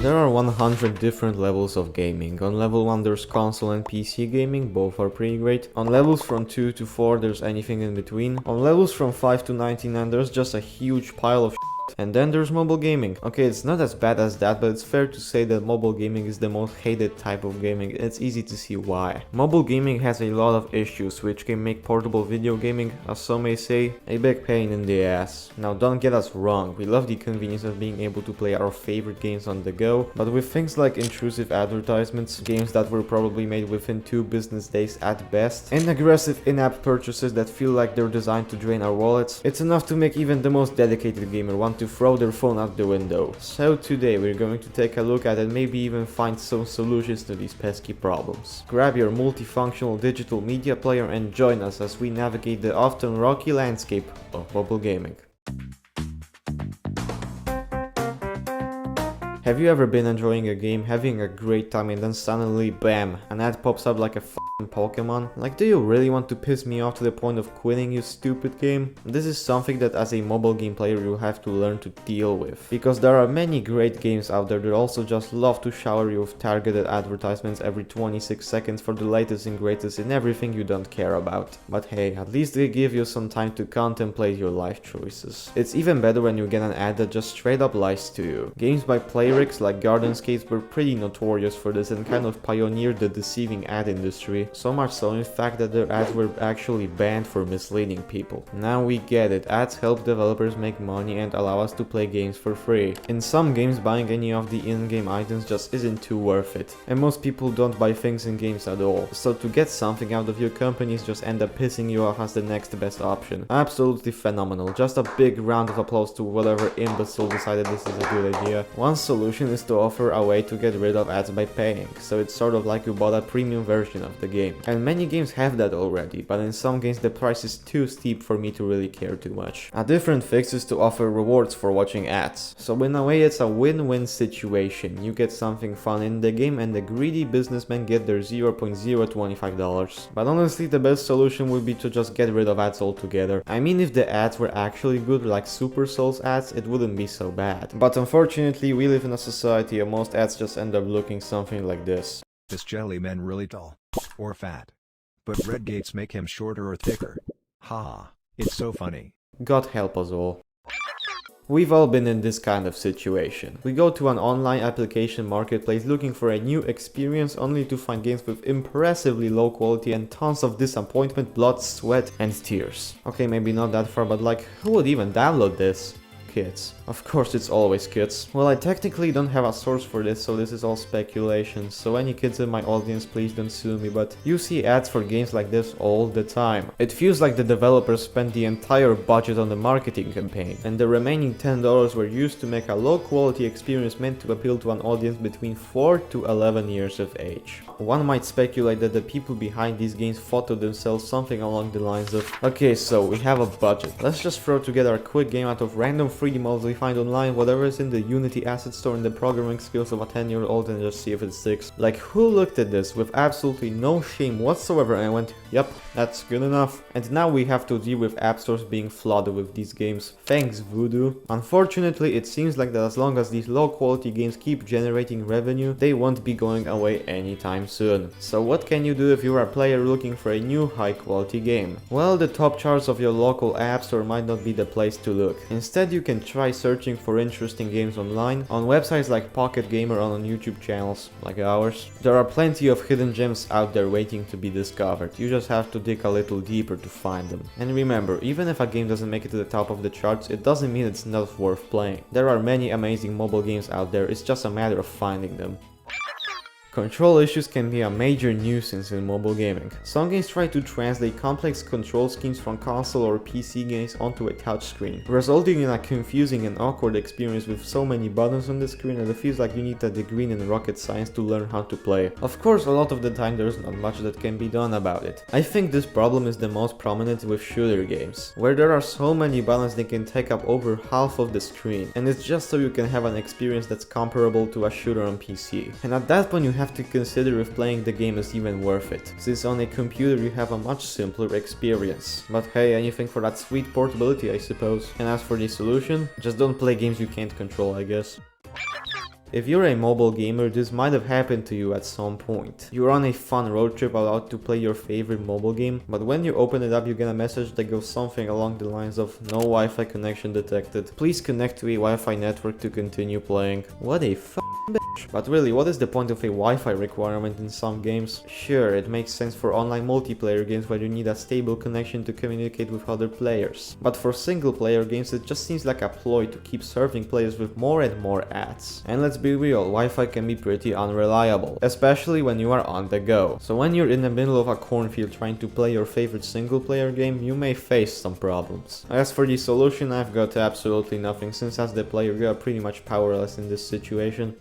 There are 100 different levels of gaming. On level 1 there's console and PC gaming, both are pretty great. On levels from 2 to 4 there's anything in between. On levels from 5 to 99 there's just a huge pile of and then there's mobile gaming. Okay, it's not as bad as that, but it's fair to say that mobile gaming is the most hated type of gaming, and it's easy to see why. Mobile gaming has a lot of issues, which can make portable video gaming, as some may say, a big pain in the ass. Now don't get us wrong, we love the convenience of being able to play our favorite games on the go, but with things like intrusive advertisements, games that were probably made within 2 business days at best, and aggressive in-app purchases that feel like they're designed to drain our wallets, it's enough to make even the most dedicated gamer want to throw their phone out the window. So today we're going to take a look at and maybe even find some solutions to these pesky problems. Grab your multifunctional digital media player and join us as we navigate the often rocky landscape of mobile gaming. Have you ever been enjoying a game, having a great time, and then suddenly, bam, an ad pops up like a f***ing Pokemon? Like, do you really want to piss me off to the point of quitting, you stupid game? This is something that as a mobile game player you have to learn to deal with. Because there are many great games out there that also just love to shower you with targeted advertisements every 26 seconds for the latest and greatest in everything you don't care about. But hey, at least they give you some time to contemplate your life choices. It's even better when you get an ad that just straight up lies to you. Games by Playrix like Gardenscapes were pretty notorious for this and kind of pioneered the deceiving ad industry, so much so in fact that their ads were actually banned for misleading people. Now we get it, ads help developers make money and allow us to play games for free. In some games buying any of the in-game items just isn't too worth it, and most people don't buy things in games at all, so to get something out of your companies just end up pissing you off as the next best option. Absolutely phenomenal, just a big round of applause to whatever imbecile decided this is a good idea. One solution is to offer a way to get rid of ads by paying, so it's sort of like you bought a premium version of the game. And many games have that already, but in some games the price is too steep for me to really care too much. A different fix is to offer rewards for watching ads. So in a way it's a win-win situation. You get something fun in the game and the greedy businessmen get their $0.025. But honestly the best solution would be to just get rid of ads altogether. I mean, if the ads were actually good like Supercell's ads, it wouldn't be so bad. But unfortunately we live in a society and most ads just end up looking something like this. This jelly man really tall. Or fat. But red gates make him shorter or thicker. Ha, it's so funny. God help us all. We've all been in this kind of situation. We go to an online application marketplace looking for a new experience only to find games with impressively low quality and tons of disappointment, blood, sweat and tears. Okay, maybe not that far, but like, who would even download this? Kids. Of course it's always kids. Well, I technically don't have a source for this, so this is all speculation, so any kids in my audience please don't sue me, but you see ads for games like this all the time. It feels like the developers spent the entire budget on the marketing campaign, and the remaining $10 were used to make a low quality experience meant to appeal to an audience between 4 to 11 years of age. One might speculate that the people behind these games thought to themselves something along the lines of, okay, so we have a budget, let's just throw together a quick game out of random 3D models we find online, whatever is in the Unity asset store and the programming skills of a 10-year-old, and just see if it sticks. Like, who looked at this with absolutely no shame whatsoever and went, yep, that's good enough. And now we have to deal with app stores being flooded with these games. Thanks, Voodoo. Unfortunately, it seems like that as long as these low quality games keep generating revenue, they won't be going away anytime soon. So what can you do if you're a player looking for a new high quality game? Well, the top charts of your local app store might not be the place to look. Instead, you can try searching for interesting games online on websites like Pocket Gamer or on YouTube channels like ours. There are plenty of hidden gems out there waiting to be discovered. You just have to dig a little deeper to find them. And remember, even if a game doesn't make it to the top of the charts, it doesn't mean it's not worth playing. There are many amazing mobile games out there, it's just a matter of finding them. Control issues can be a major nuisance in mobile gaming. Some games try to translate complex control schemes from console or PC games onto a touchscreen, resulting in a confusing and awkward experience with so many buttons on the screen that it feels like you need a degree in rocket science to learn how to play. Of course, a lot of the time there's not much that can be done about it. I think this problem is the most prominent with shooter games, where there are so many buttons they can take up over half of the screen, and it's just so you can have an experience that's comparable to a shooter on PC. And at that point you have to consider if playing the game is even worth it, since on a computer you have a much simpler experience. But hey, anything for that sweet portability, I suppose. And as for the solution, just don't play games you can't control, I guess. If you're a mobile gamer, this might have happened to you at some point. You're on a fun road trip allowed to play your favorite mobile game, but when you open it up you get a message that goes something along the lines of no Wi-Fi connection detected. Please connect to a Wi-Fi network to continue playing. What a bitch. But really, what is the point of a Wi-Fi requirement in some games? Sure, it makes sense for online multiplayer games where you need a stable connection to communicate with other players. But for single player games it just seems like a ploy to keep serving players with more and more ads. And let's be real, Wi-Fi can be pretty unreliable, especially when you are on the go. So when you're in the middle of a cornfield trying to play your favorite single player game, you may face some problems. As for the solution, I've got absolutely nothing, since as the player you are pretty much powerless in this situation.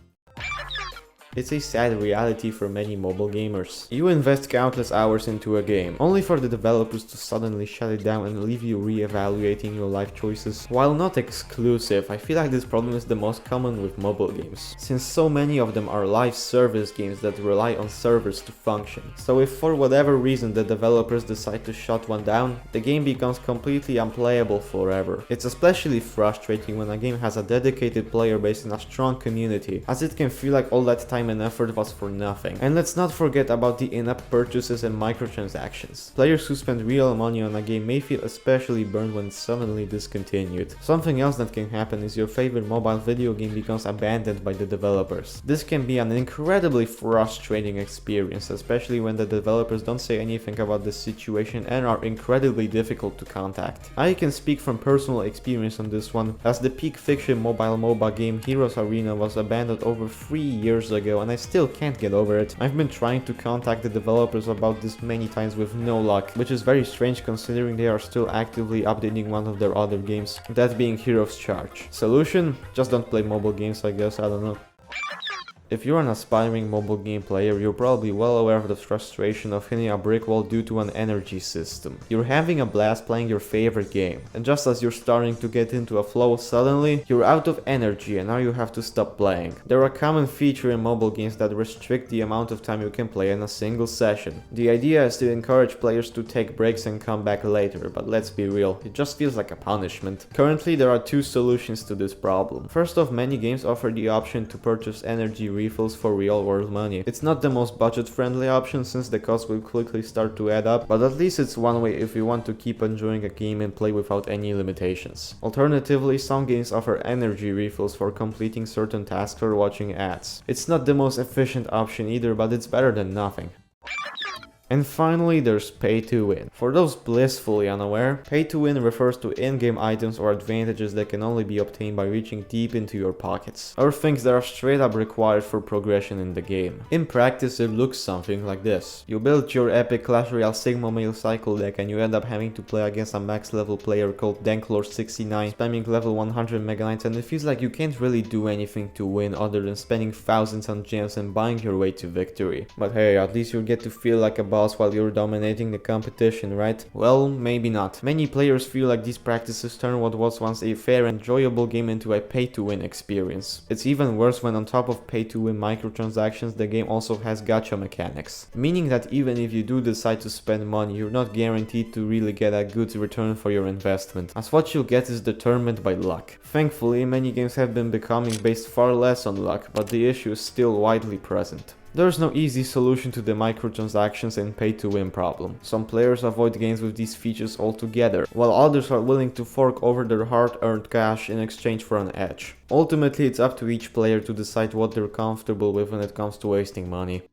It's a sad reality for many mobile gamers. You invest countless hours into a game, only for the developers to suddenly shut it down and leave you re-evaluating your life choices. While not exclusive, I feel like this problem is the most common with mobile games, since so many of them are live service games that rely on servers to function. So if for whatever reason the developers decide to shut one down, the game becomes completely unplayable forever. It's especially frustrating when a game has a dedicated player base and a strong community, as it can feel like all that time and effort was for nothing. And let's not forget about the in-app purchases and microtransactions. Players who spend real money on a game may feel especially burned when it's suddenly discontinued. Something else that can happen is your favorite mobile video game becomes abandoned by the developers. This can be an incredibly frustrating experience, especially when the developers don't say anything about the situation and are incredibly difficult to contact. I can speak from personal experience on this one, as the peak fiction mobile MOBA game Heroes Arena was abandoned over 3 years ago, and I still can't get over it. I've been trying to contact the developers about this many times with no luck, which is very strange considering they are still actively updating one of their other games, that being Heroes Charge. Solution? Just don't play mobile games, I guess, I don't know. If you're an aspiring mobile game player, you're probably well aware of the frustration of hitting a brick wall due to an energy system. You're having a blast playing your favorite game, and just as you're starting to get into a flow, suddenly you're out of energy and now you have to stop playing. They're a common feature in mobile games that restrict the amount of time you can play in a single session. The idea is to encourage players to take breaks and come back later, but let's be real, it just feels like a punishment. Currently there are two solutions to this problem. First off, many games offer the option to purchase energy refills for real world money. It's not the most budget friendly option since the cost will quickly start to add up, but at least it's one way if you want to keep enjoying a game and play without any limitations. Alternatively, some games offer energy refills for completing certain tasks or watching ads. It's not the most efficient option either, but it's better than nothing. And finally, there's pay to win. For those blissfully unaware, pay to win refers to in-game items or advantages that can only be obtained by reaching deep into your pockets, or things that are straight up required for progression in the game. In practice, it looks something like this. You build your epic Clash Royale Sigma Male Cycle deck and you end up having to play against a max level player called Danklore69, spamming level 100 Mega Knights, and it feels like you can't really do anything to win other than spending thousands on gems and buying your way to victory. But hey, at least you get to feel like a boss while you're dominating the competition, right? Well, maybe not. Many players feel like these practices turn what was once a fair and enjoyable game into a pay-to-win experience. It's even worse when on top of pay-to-win microtransactions, the game also has gacha mechanics. Meaning that even if you do decide to spend money, you're not guaranteed to really get a good return for your investment, as what you'll get is determined by luck. Thankfully, many games have been becoming based far less on luck, but the issue is still widely present. There's no easy solution to the microtransactions and pay-to-win problem. Some players avoid games with these features altogether, while others are willing to fork over their hard-earned cash in exchange for an edge. Ultimately, it's up to each player to decide what they're comfortable with when it comes to wasting money.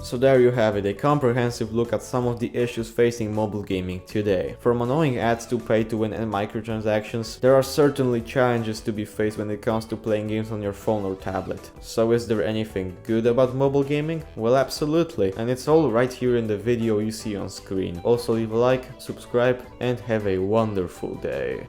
So there you have it, a comprehensive look at some of the issues facing mobile gaming today. From annoying ads to pay to win and microtransactions, there are certainly challenges to be faced when it comes to playing games on your phone or tablet. So is there anything good about mobile gaming? Well, absolutely, and it's all right here in the video you see on screen. Also leave a like, subscribe, and have a wonderful day.